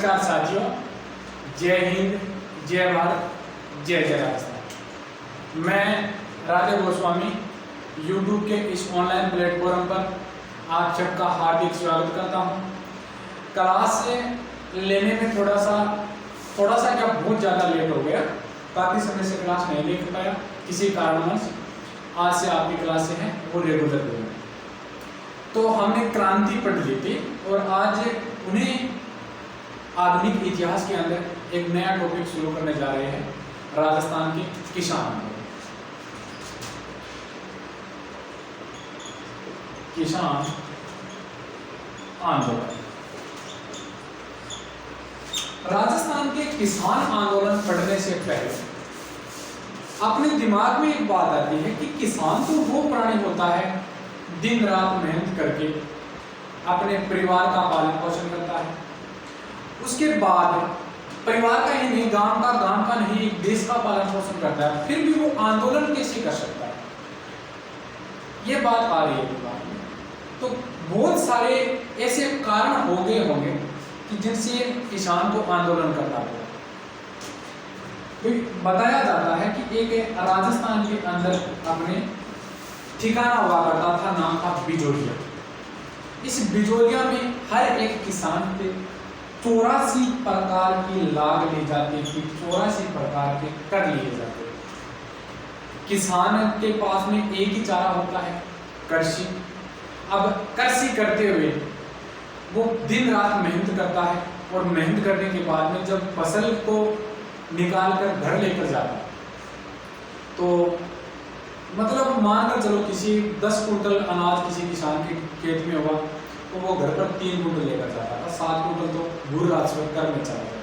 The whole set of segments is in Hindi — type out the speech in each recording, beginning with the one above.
नमस्कार साथियों, जय हिंद, जय भारत, जय जय राजस्थान। मैं राधे गोस्वामी यूट्यूब के इस ऑनलाइन प्लेटफॉर्म पर आप सबका हार्दिक स्वागत करता हूं। क्लास लेने में थोड़ा सा क्या बहुत ज़्यादा लेट हो गया, काफ़ी समय से क्लास नहीं ले पाया, किसी कारणवश आज से आपकी क्लासें हैं वो रेगुलर हो गई। तो हमने क्रांति पढ़ ली थी और आज उन्हें आधुनिक इतिहास के अंदर एक नया टॉपिक शुरू करने जा रहे हैं, राजस्थान के किसान आंदोलन। किसान आंदोलन, राजस्थान के किसान आंदोलन पढ़ने से पहले अपने दिमाग में एक बात आती है कि किसान तो वो प्राणी होता है दिन रात मेहनत करके अपने परिवार का पालन पोषण करता है। उसके बाद परिवार का ही नहीं, गांव का नहीं, एक देश का पालन पोषण करता है, फिर भी वो आंदोलन कैसे कर सकता है, ये बात आ रही है दिमाग में। तो बहुत सारे ऐसे कारण हो गए होंगे कि जिनसे किसान को आंदोलन करना पड़ा। बताया जाता है कि एक राजस्थान के अंदर अपने ठिकाना हुआ करता था, नाम था बिजोलिया। इस बिजोलिया में हर एक किसान पे 84 प्रकार की लाग ली जाती थी, 84 प्रकार के कर लिए जाते थे। किसान के पास में एक ही चारा होता है, कृषि। अब कृषि करते हुए वो दिन रात मेहनत करता है और मेहनत करने के बाद में जब फसल को निकाल कर घर लेकर जाता है तो मतलब मानकर चलो किसी 10 कुंटल अनाज किसी किसान के खेत में हुआ तो वो घर पर 3 कुंटल लेकर जाता था, 7 कुंटल तो भूर राजस्व कर में चला जाता।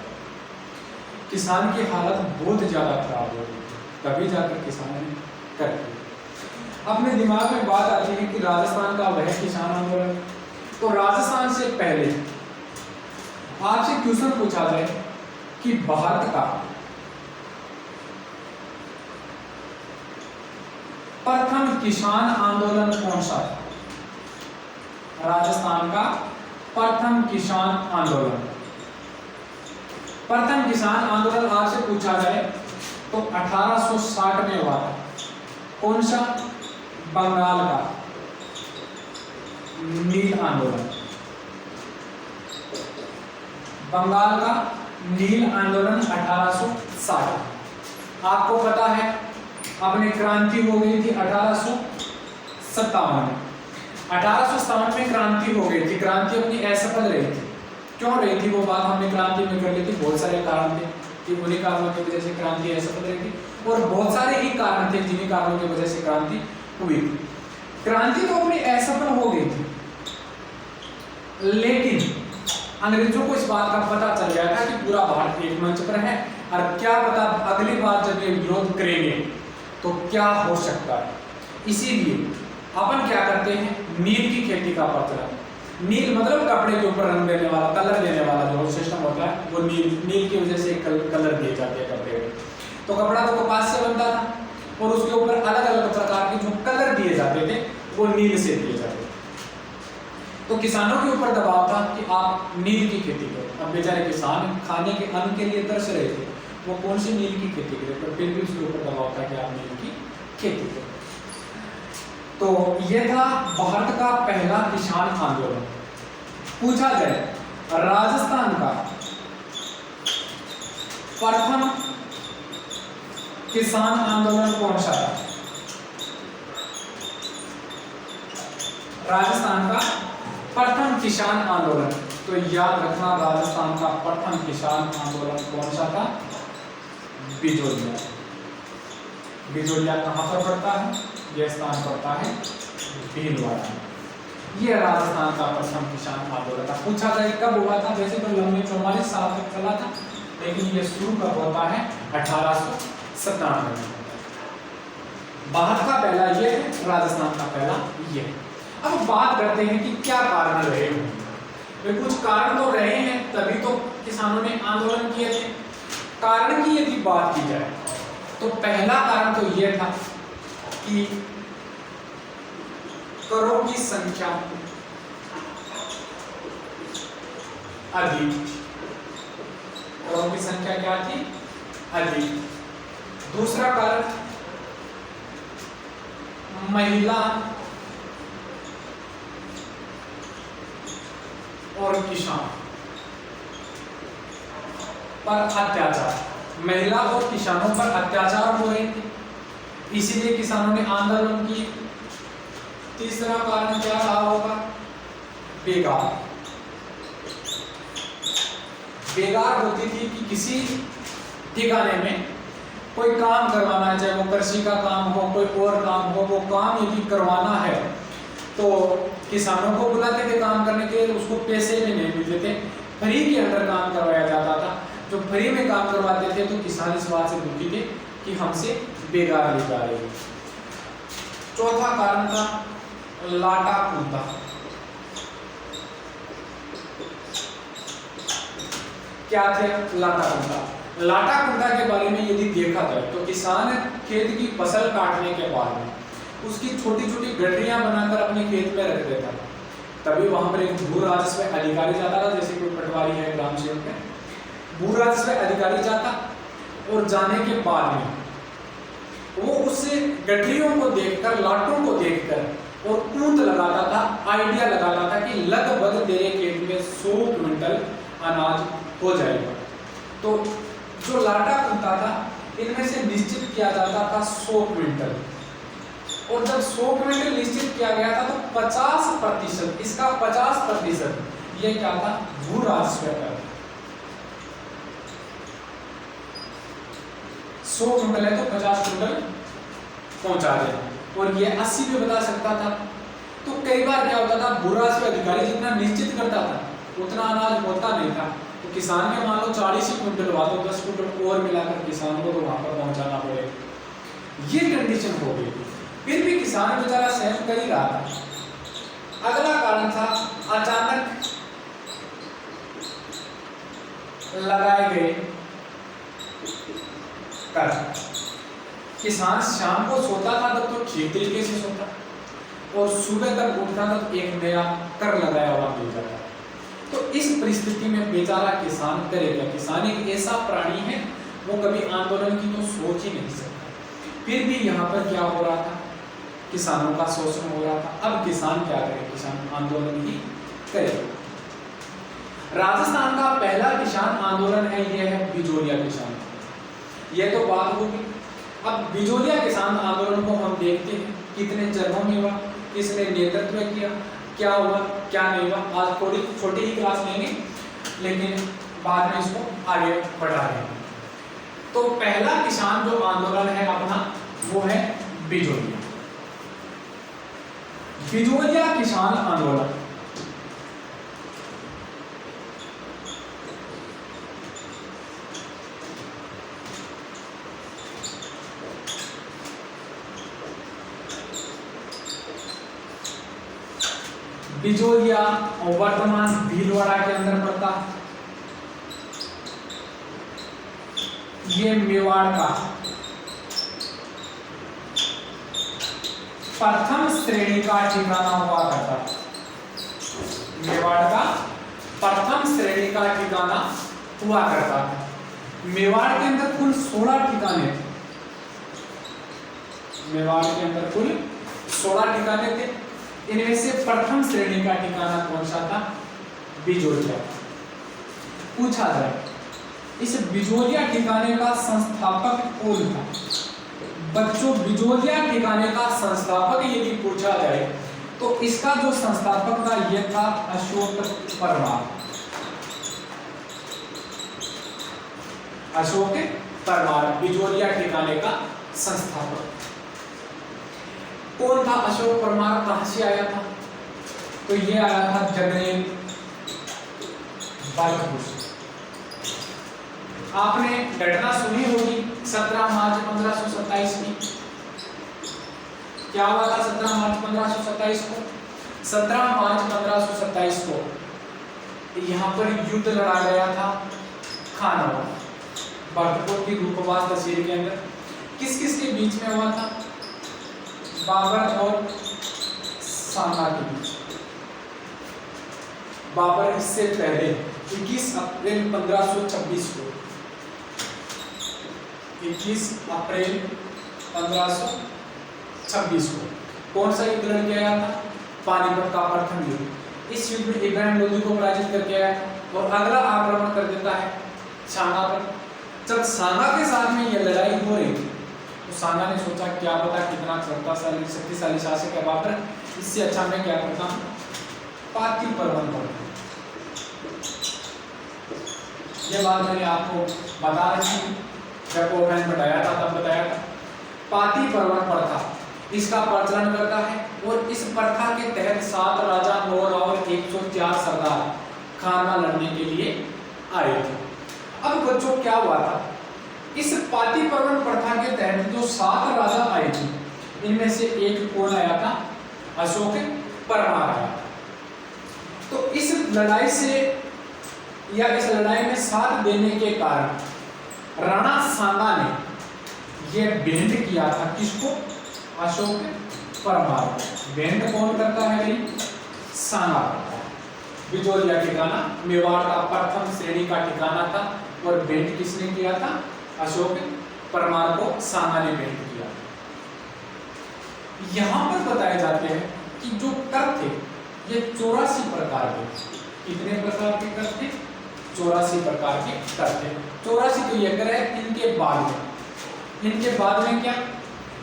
किसान की हालत बहुत ज़्यादा खराब हो गई, तभी जाकर किसान ने कर दिया। अपने दिमाग में बात आती है कि राजस्थान का वह किसान आंदोलन। तो राजस्थान से पहले आपसे क्वेश्चन पूछा जाए कि भारत का प्रथम किसान आंदोलन कौन सा था? राजस्थान का प्रथम किसान आंदोलन, प्रथम किसान आंदोलन आपसे पूछा जाए तो 1860 में हुआ था। कौन सा? बंगाल का नील आंदोलन। बंगाल का नील आंदोलन 1860। आपको पता है अपनी क्रांति हो गई थी 1857 में। 1857 में क्रांति हो गई थी। क्रांति अपनी असफल रही थी। क्यों रही थी वो बात हमने क्रांति में कर ली थी। बहुत सारे कारण थे कि उन्हीं कारणों की वजह से क्रांति असफल रही थी और बहुत सारे ही कारण थे जिन्हीं कारणों की वजह से क्रांति हुई थी। क्रांति तो अपनी असफल हो गई थी, लेकिन अंग्रेजों को इस बात का पता चल गया था कि पूरा भारत एक मंच पर है और क्या पता अगली बार जब ये विरोध करेंगे तो क्या हो सकता है। इसीलिए अपन क्या करते हैं, नील की खेती का प्रचलन। नील मतलब कपड़े के ऊपर रंग देने वाला, कलर देने वाला जो सिस्टम होता है वो नील की वजह से कलर दिए जाते हैं कपड़े में। तो कपड़ा तो कपास से बनता था और उसके ऊपर अलग अलग प्रकार के जो कलर दिए जाते थे वो नील से दिए जाते थे। तो किसानों के ऊपर दबाव था कि आप नील की खेती करो। अब बेचारे किसान खाने के अन्न के लिए तरस रहे थे, वो कौन सी नील की खेती करें, पर फिर भी उसके ऊपर दबाव था कि आप नील की खेती करो। तो यह था भारत का पहला किसान आंदोलन। पूछा जाए राजस्थान का प्रथम किसान आंदोलन कौन सा था? राजस्थान का प्रथम किसान आंदोलन, तो याद रखना राजस्थान का प्रथम किसान आंदोलन कौन सा था? बिजोलिया। बिजोलिया कहां पर पड़ता है? यह स्थान पड़ता है भीलवाड़ा में। यह राजस्थान का प्रथम किसान आंदोलन था। पूछा जाए कब हुआ था? वैसे तो लंबे 44 साल तक चला था, लेकिन यह शुरू कब होता है? 1897 में। भारत का पहला ये है, राजस्थान का पहला ये है। अब बात करते हैं कि क्या कारण रहे होंगे। कुछ कारण तो रहे हैं, तभी तो किसानों ने आंदोलन किए थे। कारण की यदि बात की जाए तो पहला कारण तो यह था कि करों की संख्या अधिक की संख्या क्या थी? अधिक। दूसरा कारण महिला और किसान पर अत्याचार, महिला और किसानों पर अत्याचार हो रहे थे, इसीलिए किसानों ने आंदोलन की। तीसरा कारण क्या रहा होगा? बेगार। बेगार होती थी कि किसी ठिकाने में कोई काम करवाना है, चाहे वो कृषि का काम हो, कोई और काम हो, वो काम यदि करवाना है तो किसानों को बुलाते थे काम करने के लिए, उसको पैसे भी नहीं मिलते थे, फ्री के अंदर काम करवाया जाता था। जो फ्री में काम करवाते थे तो किसान इस बात से दुखी थे कि हमसे बेगार ली जा रही है। चौथा कारण था लाटा कूदा। क्या थे लाटा कूदा? लाटा कूदा के बारे में यदि देखा जाए तो किसान खेत की फसल काटने के बाद में उसकी छोटी छोटी गठरियां बनाकर अपने खेत में रख देता था। तभी वहां पर एक भू राजस्व अधिकारी जाता था, जैसे कोई पटवारी है, ग्राम सेवक है, भू राजस्व अधिकारी जाता और जाने के बाद में वो उस गठरियों को देखकर, लाटों को देखकर और कूंत लगाता था, आइडिया लगाता था कि लगभग तेरे खेत में 100 क्विंटल अनाज हो जाएगा। तो जो लाटा कूदता था इनमें से निश्चित किया जाता था 100 क्विंटल, और जब 100 क्विंटल निश्चित किया गया था तो 50%, इसका 50% ये क्या था? भू राजस्व कर। 100 क्विंटल है तो 50 क्विंटल पहुंचा दे, और ये 80 भी बता सकता था। तो कई बार क्या होता था, भू राजस्व अधिकारी जितना निश्चित करता था उतना अनाज होता नहीं था, तो किसान के मान लो 40 क्विंटल हुआ तो 10 क्विंटल और मिलाकर किसान को तो वहां पर पहुंचाना पड़ेगा। ये कंडीशन हो गई, फिर भी किसान बेचारा सहन कर ही रहा था। अगला कारण था अचानक लगाए गए कर। किसान शाम को सोता था तब तो ठीक तरीके से सोता, और सुबह तक उठता था तो एक नया कर लगाया हुआ मिल जाता। तो इस परिस्थिति में बेचारा किसान करेगा। किसान एक ऐसा प्राणी है, वो कभी आंदोलन की तो सोच ही नहीं सकता। फिर भी यहाँ पर क्या हो रहा था? किसानों का शोषण हो रहा था। अब किसान क्या करे? किसान आंदोलन ही करेगा। राजस्थान का पहला किसान आंदोलन है, यह है बिजोलिया किसान। यह तो बात होगी। अब बिजोलिया किसान आंदोलन को हम देखते हैं कितने चरणों में हुआ, किसने नेतृत्व किया, क्या हुआ क्या नहीं हुआ। आज थोड़ी छोटी ही क्लास लेंगे, लेकिन बाद में इसको आगे बढ़ाएंगे। तो पहला किसान जो आंदोलन है अपना, वो है बिजोलिया। बिजोलिया किसान आंदोलन बिजोलिया वर्तमान भीलवाड़ा के अंदर पड़ता। ये मेवाड़ का प्रथम श्रेणी का ठिकाना हुआ करता। मेवाड़ का प्रथम श्रेणी का ठिकाना हुआ करता था। मेवाड़ के अंदर कुल 16 ठिकाने थे। मेवाड़ के अंदर कुल 16 ठिकाने थे। इनमें से प्रथम श्रेणी का ठिकाना कौन सा था? बिजोलिया। पूछा जाए इस बिजोलिया ठिकाने का संस्थापक कौन था? बच्चों, बिजोलिया ठिकाने का संस्थापक यदि पूछा जाए तो इसका जो संस्थापक था यह था अशोक परमार। अशोक परमार बिजोलिया ठिकाने का संस्थापक। कौन था अशोक परमार? कहां से आया था? तो ये आया था जगनेल बर्दपुर से। आपने घटना सुनी होगी 17 मार्च 1527 की। क्या हुआ था 17 मार्च 1527 को? 17 मार्च 1527 को यहाँ पर युद्ध लड़ा गया था खानवा, बर्दपुर की रूपवास तहसील के अंदर। किस किस के बीच में हुआ था? बाबर और सांगा के बीच। बाबर इससे पहले 21 अप्रैल 1526 को 21 अप्रैल 1526 को कौन सा युद्ध लड़ के आया था? पानीपत का प्रथम युद्ध। इस युद्ध में इब्राहिम लोदी को पराजित करके आया और अगला आक्रमण कर देता है सांगा पर। जब सांगा के साथ में यह लड़ाई हो रही थी तो सांगा ने सोचा क्या पता कितना शक्तिशाली शासक है बाबर, इससे अच्छा मैं क्या करता हूँ, पाती पर्वत पर। ये बात मैंने आपको बता रही, जब वो मैंने बताया था तब बताया था। पाती पर्वत प्रथा इसका प्रचलन करता है और इस प्रथा के तहत 7 राजा 9 और 104 सरदार खाना लड़ने के लिए आए थे। अब बच्चों क्या हुआ था, इस पाती पर्वत प्रथा के तहत जो 7 राजा आए थे इनमें से एक कौन आया था? अशोक परमार आया था। तो इस लड़ाई से या इस लड़ाई में साथ देने के कारण राणा सांगा ने यह भेंट किया था किसको? अशोक परमार को। भेंट कौन करता है भाई? सांगा करता है। बिजोलिया ठिकाना मेवाड़ का प्रथम श्रेणी का ठिकाना था और भेंट किसने किया था? अशोक परमार को सांगा ने भेंट किया। यहां पर बताए जाते हैं कि जो कर थे ये 84 प्रकार के। कितने प्रकार के कर थे? 84 प्रकार के कर थे। 84 तो ये कर है। इनके बाद में क्या?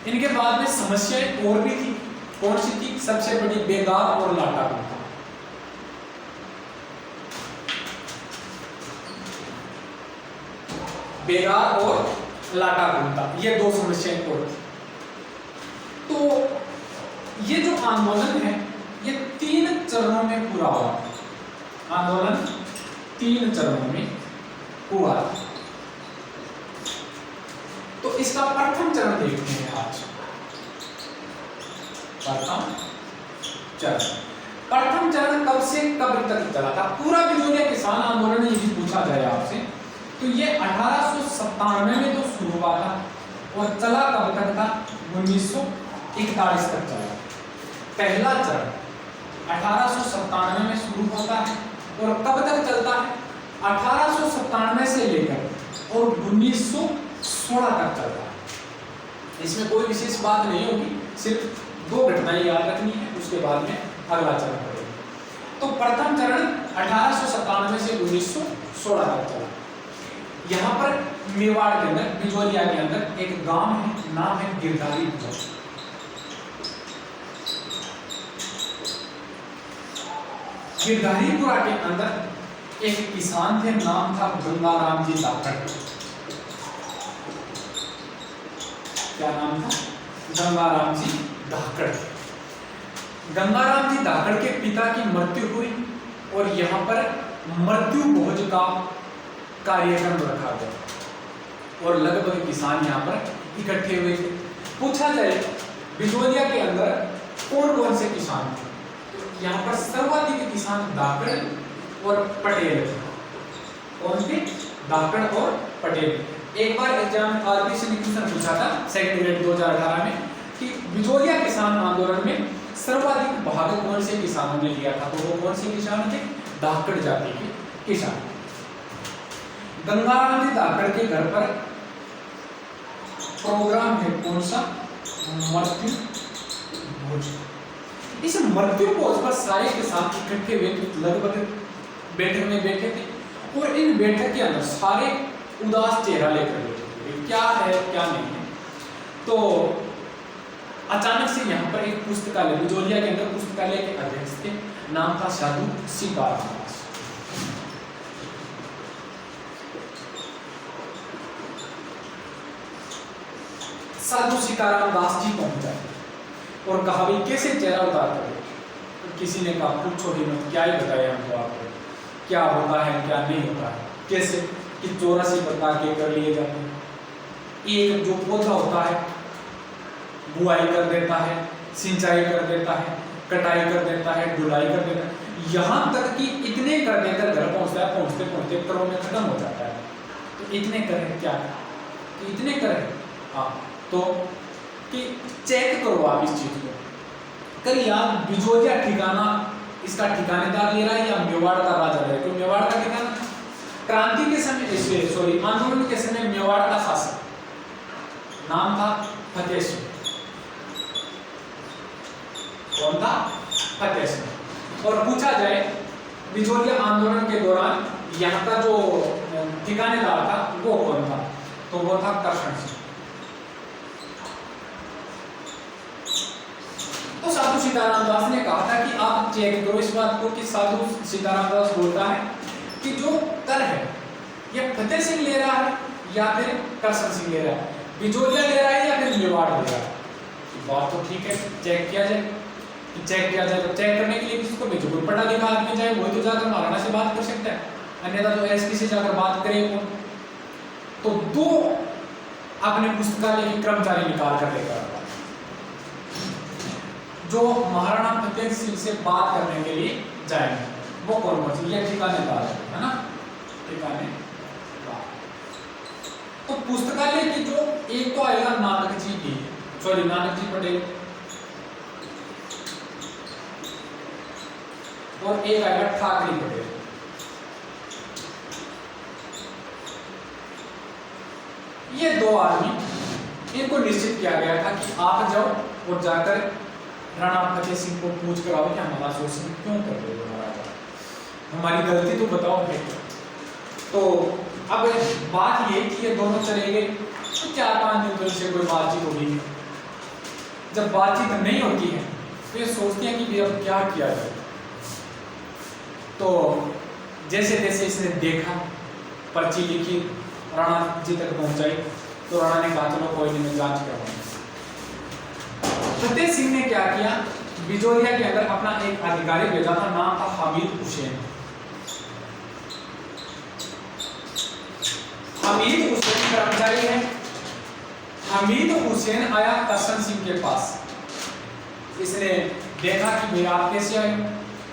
इनके बाद में समस्याएं और भी थी। कौन सी थी? सबसे बड़ी बेगार और लाटा था। बेगार और लाटा घूमता, ये 2 समस्याएं और थी। तो ये जो आंदोलन है ये 3 चरणों में पूरा हुआ। आंदोलन 3 चरणों में हुआ। तो इसका प्रथम चरण देखते हैं आज। प्रथम चरण कब से कब तक चला था? पूरा बिजोलिया किसान आंदोलन यदि पूछा जाए आपसे तो ये 1897 में तो शुरू हुआ था और चला कब तक था? 1941 तक चला। पहला चरण 1897 में शुरू होता है और कब तक चलता है? 1897 से लेकर और 1916 तक चलता है। इसमें कोई विशेष बात नहीं होगी, सिर्फ 2 घटनाएं याद रखनी है, उसके बाद में अगला चरण पड़ेगा। तो प्रथम चरण 1897 से 1916 तक चला। यहाँ पर मेवाड़ के अंदर, बिजोलिया के अंदर एक गांव है, नाम है गिरधारीपुरा। गिरधारीपुरा के अंदर एक किसान थे, नाम था गंगाराम जी धाकड़। क्या नाम था? गंगाराम जी धाकड़। गंगाराम जी धाकड़ के पिता की मृत्यु हुई और यहाँ पर मृत्यु भोज का कार्यक्रम रखा गया और लगभग किसान यहाँ पर इकट्ठे हुए थे। पूछा जाए बिजोलिया के अंदर कौन कौन से किसान थे, तो यहाँ पर सर्वाधिक किसान धाकड़ और पटेल थे। कौन थे? धाकड़ और पटेल। एक बार एग्जाम आरबीसी ने क्वेश्चन पूछा था सेकंड ग्रेड 2018 में कि बिजोलिया किसान आंदोलन में सर्वाधिक भाग कौन से किसानों ने लिया था, तो वो कौन से किसान थे? धाकड़ जाति के किसान। गंगाराम जी धाकड़ के घर पर प्रोग्राम है कौन सा? मृत्यु भोज। इस मृत्यु भोज पर सारे किसान इकट्ठे हुए, लगभग बैठक में बैठे थे और इन बैठक के अंदर सारे उदास चेहरा लेकर बैठे थे, क्या है क्या नहीं है। तो अचानक से यहाँ पर एक पुस्तकालय, बिजोलिया के अंदर पुस्तकालय के अध्यक्ष थे, नाम था साधु सीताराम दास। साधु सीताराम दास जी पहुंचा और कहा भाई कैसे चेहरा उतार कर? तो किसी ने कहा पूछो ही मत, क्या ही बताया हमको आपको, क्या होता है क्या नहीं होता है, कैसे कि 84 प्रकार के कर लिए जाते हैं। एक जो पौधा होता है बुआई कर देता है, सिंचाई कर देता है, कटाई कर देता है, ढुलाई कर देता है, यहाँ तक कि इतने कर देकर घर पहुँचता है, पहुँचते पहुँचते करों में खत्म हो जाता है। तो इतने करें क्या? तो इतने करें हाँ, तो कि चेक करो आप इस चीज को, करिए आप बिजोलिया ठिकाना इसका ठिकानेदार ले रहा है या मेवाड़ का राजा ले रहा है? तो मेवाड़ का ठिकाना क्रांति के समय, सॉरी आंदोलन के समय मेवाड़ का शासक नाम था फतेह सिंह। कौन था? फतेह सिंह। और पूछा जाए बिजोलिया आंदोलन के दौरान यहाँ का जो ठिकानेदार था वो कौन था, तो वो था करशन सिंह। तो साधु सीताराम दास ने कहा था कि आप चेक करो इस बात को कि साधु सीताराम दास बोलता है कि जो कर है ये फतेह सिंह ले रहा है या फिर करशन सिंह ले रहा है, बिजोलिया ले रहा है या फिर मेवाड़ ले रहा है। बात तो ठीक है, चेक किया जाए। चेक किया जाए तो चेक करने के लिए किसको भेजो? कोई पढ़ा लिखा आदमी जाए, वही तो जाकर महाराणा से बात कर सकता है, अन्यथा तो एसपी से जाकर बात करे कौन? तो दो अपने पुस्तकालय के कर्मचारी निकाल कर लेकर जो महाराणा फतेह सिंह से बात करने के लिए जाएंगे, वो कौन कौन सी? ये ठिकानेदार है ना, ठिकानेदार। तो पुस्तकालय की जो एक तो आएगा नानक जी की, सॉरी नानक जी पटेल, और एक आएगा ठाकरे पटेल। ये दो आदमी, इनको निश्चित किया गया था कि आप जाओ और जाकर राणा फतेह सिंह को पूछ कर आओ कि हमारा शोषण क्यों कर रहे हो महाराजा, हमारी गलती तो बताओ है। तो अब बात ये कि ये दोनों चले गए, तो 4-5 दिन तो इससे कोई बातचीत होगी। जब बातचीत नहीं होती है तो ये सोचते हैं कि अब क्या किया जाए। तो जैसे जैसे इसने देखा, पर्ची लिखी, राणा जी तक पहुंचाई, तो राणा ने कहा चलो कोई नहीं, मैं जांच करवाऊंगा। फतेह सिंह ने क्या किया, बिजोलिया के अंदर अपना एक अधिकारी भेजा था, नाम था हामिद हुसैन। हामिद हुसैन कर्मचारी है। हामिद हुसैन आया करशन सिंह के पास। इसने देखा कि भाई आप कैसे आए,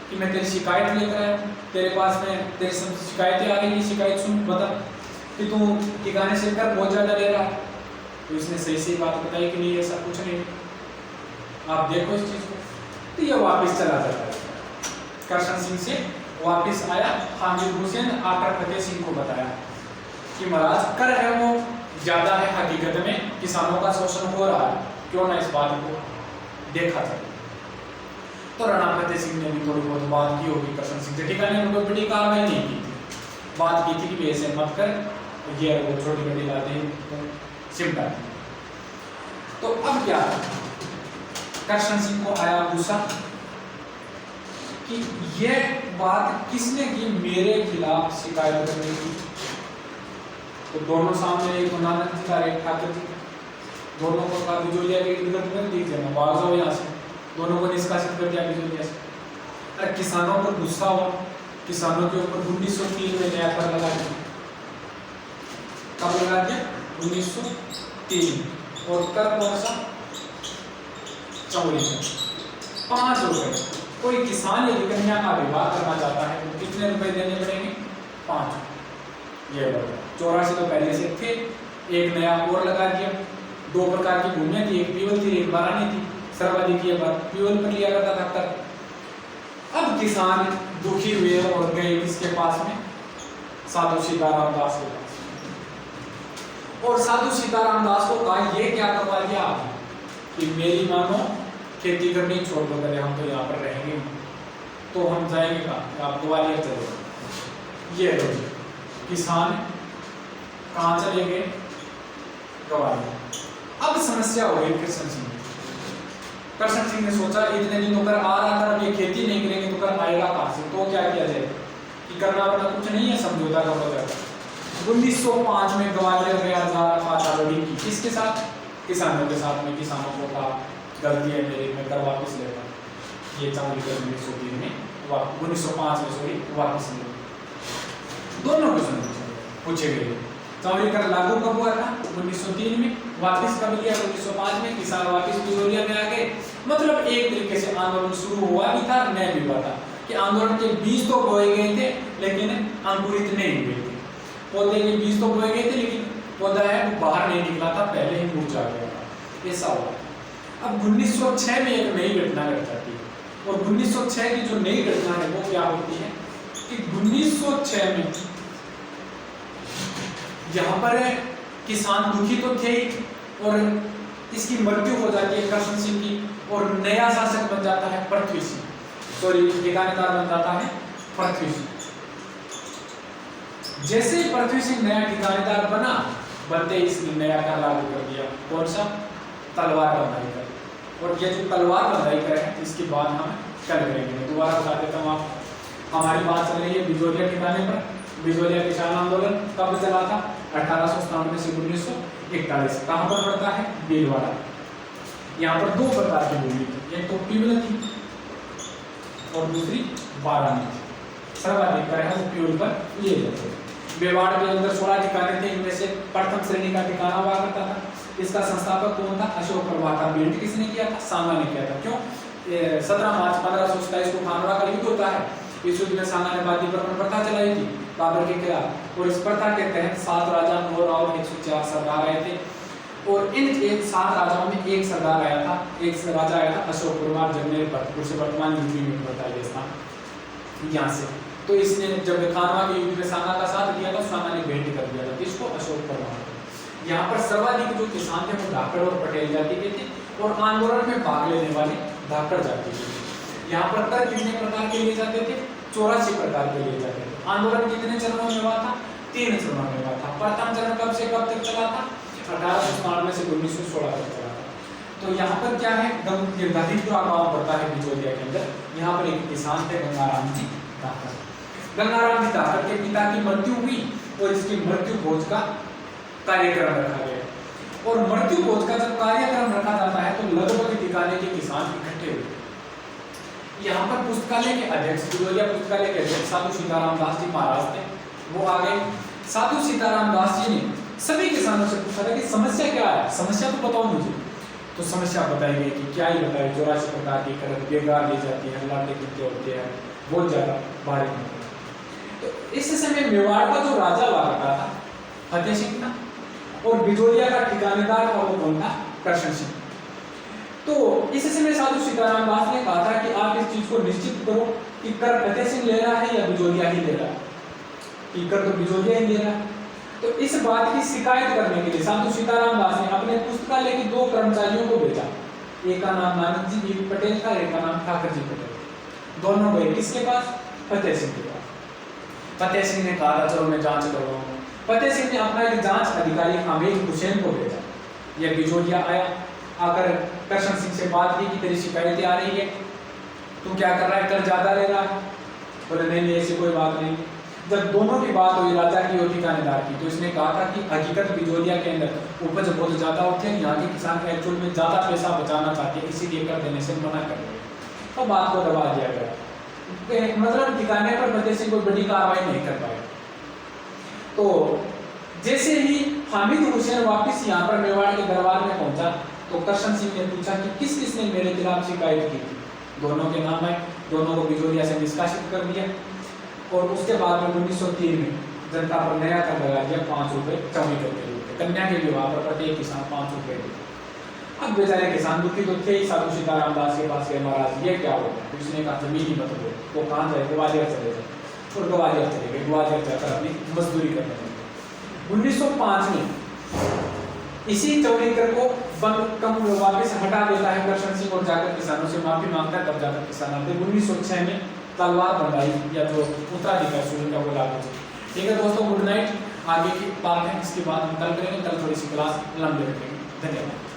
कि मैं तेरी शिकायत लेकर आया, तेरे पास में तेरी शिकायतें आ रही, शिकायत सुन, बता कि तू ठिकाने से कर बहुत ज्यादा ले रहा है। तो इसने सही सही बात बताई कि नहीं ऐसा कुछ नहीं, आप देखो इस चीज को। तो ये वापस चला जाता है, करशन सिंह से वापस आया। हामिद हुसैन आकर फतेह सिंह को बताया कि महाराज कर है वो ज्यादा है, हकीकत में किसानों का शोषण हो रहा है, क्यों ना इस बात को देखा जाए। तो राणा फतेह सिंह ने भी थोड़ी बहुत बात की होगी करशन सिंह से, ठिकाने में कोई बड़ी कार्रवाई नहीं की थी, बात की थी कि ऐसे मत कर, ये वो छोटी बड़ी बातें तो सिमटा दी। तो अब क्या, करशन सिंह को आया गुस्सा कि ये बात किसने की मेरे खिलाफ शिकायत करने की। तो दोनों सामने, एक नानक जी का, एक ठाकुर जी, दोनों को कहा बिजोलिया के इर्द गिर्द दीजिए ना, भाग जाओ यहाँ से, दोनों को निष्कासित कर दिया बिजोलिया से। अरे किसानों पर गुस्सा हुआ, किसानों के ऊपर 1903 में नया कर लगा दिया। कब लगा दिया? 1903। और कर कौन सा? चौरी कर, 5 रुपए। कोई किसान यदि कन्या का विवाह करना चाहता है तो कितने रुपए देने पड़ेंगे? 5। ये 84 तो पहले से थे, एक नया और लगा दिया। 2 प्रकार की भूमियां थी, एक पीवल थी, एक बारानी थी। सर्वाधिक ये बात पीवल पर लिया करता था कर। अब किसान दुखी हुए और गए किसके पास में? साधु सीताराम दास के पास। और साधु सीताराम दास को कहा ये क्या करवा दिया आपने कि मेरी मानो खेती करनी छोड़ दो, करे हम तो यहाँ पर रहेंगे, तो हम जाएंगे कहाँ? आप ग्वालियर चलो। ये किसान कहाँ चले गए? ग्वालियर। अब समस्या हो गई करशन सिंह। करशन सिंह ने सोचा इतने दिनों कर आ रहा था, अब ये खेती नहीं करेंगे तो कर आएगा कहाँ से? तो क्या किया जाए कि करना वाला कुछ नहीं है, समझौता का वजह। 1905 में ग्वालियर गया जा रहा था लड़ी की, किसके साथ? किसानों के साथ में। किसानों को कहा गलती है मेरी, मैं कर वापस लेता हूँ ये चावल कर 1903 में 1905 में सॉरी वापस ले। दोनों क्वेश्चन पूछे गए। चावल कर लागू कब हुआ था? 1903 में। वापस कब लिया? 1905 में। किसान वापस बिजोलिया में आ गए। मतलब एक तरीके से आंदोलन शुरू हुआ भी था, नहीं भी हुआ था कि आंदोलन के बीज तो बोए गए थे लेकिन अंकुरित नहीं हुए थे। पौधे के बीज तो बोए गए थे लेकिन पौधा है वो बाहर नहीं निकला था, पहले ही मुरझा गया था। ऐसा हुआ। अब 1906 में एक नई घटना घट जाती है और 1906 की जो नई घटना है वो क्या होती है कि 1906 में यहाँ पर किसान दुखी तो थे और इसकी मृत्यु हो जाती है करशन सिंह की, और नया शासक बन जाता है पृथ्वी सिंह, सॉरी ठिकानेदार बन जाता है पृथ्वी सिंह। जैसे ही पृथ्वी सिंह नया ठिकानेदार बना, बनते ही इसने नया कर लागू कर दिया, कौन सा? तलवार बंधाई कर। और ये जो तलवार बंधाई कर है इसकी बात हम कल करेंगे। मैं दोबारा बता देता हूँ आप, हमारी बात चल रही है बिजोलिया ठिकाने पर। बिजोलिया किसान आंदोलन कब चला था? 1897 से 1941। कहाँ पर पड़ता है? भीलवाड़ा। यहाँ पर दो प्रकार की भूमि थी, एक तो प्यूल थी और दूसरी बारानी थी। सर्वाधिक कर है वो प्यूल पर लिए जाते थे। बेवाड़ के अंदर 16 ठिकाने थे, इनमें से प्रथम श्रेणी का ठिकाना हुआ करता था। इसका संस्थापक कौन था? अशोक प्रभाकर। बिल्ड किसने किया था? सांगा ने किया था। क्यों? 17 मार्च 1527 को खानवा का युद्ध होता है। इस युद्ध में सांगा ने बादी पर प्रथा चलाई थी बाबर के खिलाफ, और इस प्रथा के तहत 7 राजा 9 और 104 सरदार आए थे। और इन 7 राजाओं में एक सरदार आया था, एक राजा आया था अशोक कुमार, जन्मेर भरतपुर से, वर्तमान यूपी में पड़ता है स्थान यहाँ से। तो इसने जब खानवा के युद्ध में सांगा का साथ दिया था, सांगा ने भेंट कर दिया था किसको? अशोक कुमार। यहाँ पर सर्वाधिक जो किसान थे वो धाकड़ और पटेल जाति के थे, और आंदोलन में भाग लेने वाले धाकड़ जाति के थे। यहाँ पर कर कितने प्रकार के लिए जाते थे? 84 प्रकार के लिए जाते थे। आंदोलन कितने चरणों में हुआ था? 3 चरणों में हुआ था। प्रथम चरण कब से कब तक चला था? 1897 से 1916 तक चला था। तो यहाँ पर क्या है? निर्धारित जो गाँव पड़ता है बिजोलिया के अंदर, यहाँ पर एक किसान थे गंगाराम जी धाकड़। गंगाराम जी धाकड़ के पिता की मृत्यु हुई और इसकी मृत्यु भोज का कार्यक्रम रखा गया। और मृत्यु भोज का जब कार्यक्रम रखा जाता है तो लगभग ठिकाने के किसान इकट्ठे हुए। यहाँ पर पुस्तकालय के अध्यक्ष, बिजोलिया पुस्तकालय के अध्यक्ष साधु सीताराम दास जी महाराज थे, वो आ गए। साधु सीताराम दास जी ने सभी किसानों से पूछा था कि समस्या क्या है, समस्या तो बताओ मुझे। तो समस्या बताई गई कि क्या ही बताए, 84 प्रकार की करत बेगार ली जाती है, लाटे कितने होते हैं, बहुत ज्यादा भारी होते हैं। तो इस समय मेवाड़ का जो राजा हुआ करता था फतेह सिंह था, और बिजोलिया का ठिकानेदार था वो कौन था? करशन सिंह। तो इस समय साधु सीताराम दास ने कहा था कि आप इस चीज को निश्चित करो कि कर फतेह सिंह ले रहा है या बिजोलिया ही ले रहा है, कि कर तो बिजोलिया ही ले रहा है। तो इस बात की शिकायत करने के लिए साधु सीताराम दास ने अपने पुस्तकालय के 2 कर्मचारियों को भेजा। एक का नाम नानक जी पटेल था, एक का नाम ठाकर जी पटेल। दोनों गए किसके पास? फतेह सिंह के पास। फतेह सिंह ने कहा था चलो मैं जांच करवाऊंगा। फतेह सिंह ने अपना एक जांच अधिकारी हामिद हुसैन को भेजा। यह बिजोलिया आया, आकर करशन सिंह से बात की कि तेरी शिकायतें आ रही है, तू क्या कर रहा है, कर ज्यादा ले रहा है। बोले नहीं ऐसी कोई बात नहीं। जब दोनों की बात हुई राजा की और ठिकानेदार की, तो इसने कहा था कि हकीकत बिजोलिया के अंदर उपज बहुत ज्यादा होती है, यहाँ के किसान एक्चुअल में ज्यादा पैसा बचाना चाहते हैं, इसीलिए कर देने से मना कर रहे हैं। तो बात को दबा दिया गया, मतलब ठिकाने पर फतेह सिंह कोई बड़ी कार्रवाई नहीं कर पाए। तो जैसे ही हामिद हुसैन वापिस यहाँ पर मेवाड़ के दरबार में पहुंचा तो करशन सिंह ने पूछा कि किस किसने मेरे खिलाफ शिकायत की थी। दोनों के नाम आए, दोनों को बिजोलिया से निष्कासित कर दिया। और उसके बाद में 1903 में जनता पर नया कर लगा दिया 5 रुपए चौनी करके रूप में, कन्या के विवाह पर प्रत्येक किसान 5 रुपए देते। अब बेचारे किसान दुखी तो थे ही। साधु सीताराम दास के पास गए, महाराज ये क्या हो गया? तो उसने कहा जमीन ही मत दो, वो कहाँ जाए? ग्वालियर चले जाए। और ग्वालियर चले गए, ग्वालियर जाकर अपनी मजदूरी करने लगे। 1905 में इसी चौड़ीकर को बंद कम वापस हटा देता है करशन सिंह और जाकर किसानों से माफी मांगता है। तब जाकर किसान आते 1906 में तलवार बंधाई या जो उत्तराधिकार सूची का वो लागू। ठीक है दोस्तों, गुड नाइट। आगे की बात है इसके बाद हम कल करेंगे, कल थोड़ी सी क्लास लंबी रखेंगे। धन्यवाद।